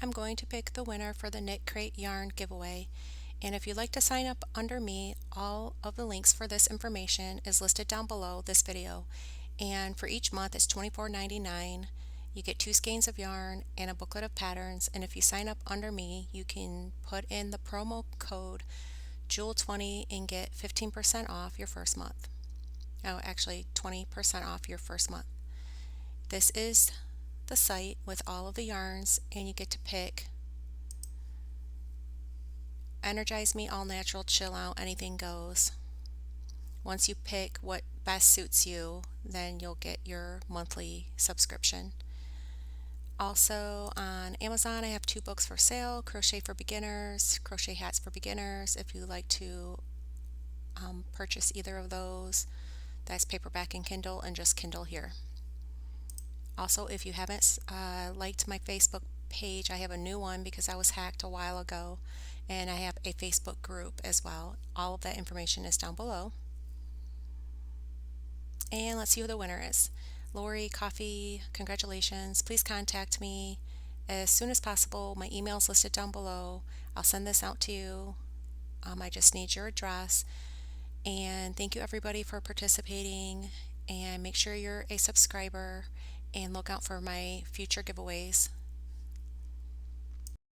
I'm going to pick the winner for the Knit Crate Yarn giveaway. And if you'd like to sign up under me, all of the links for this information is listed down below this video. And for each month it's $24.99. You get 2 skeins of yarn and a booklet of patterns. And if you sign up under me, you can put in the promo code Jewel20 and get 15% off your first month. Oh, actually 20% off your first month. This is the site with all of the yarns, and you get to pick Energize Me, All Natural, Chill Out, Anything Goes. Once you pick what best suits you, then you'll get your monthly subscription. Also on Amazon, I have 2 books for sale: Crochet for Beginners, Crochet Hats for Beginners. If you like to purchase either of those, that's paperback and Kindle, and just Kindle here. Also, if you haven't liked my Facebook page, I have a new one because I was hacked a while ago, and I have a Facebook group as well. All of that information is down below. And let's see who the winner is. Lori Coffee, congratulations. Please contact me as soon as possible. My email is listed down below. I'll send this out to you. I just need your address. And thank you everybody for participating, and make sure you're a subscriber and look out for my future giveaways.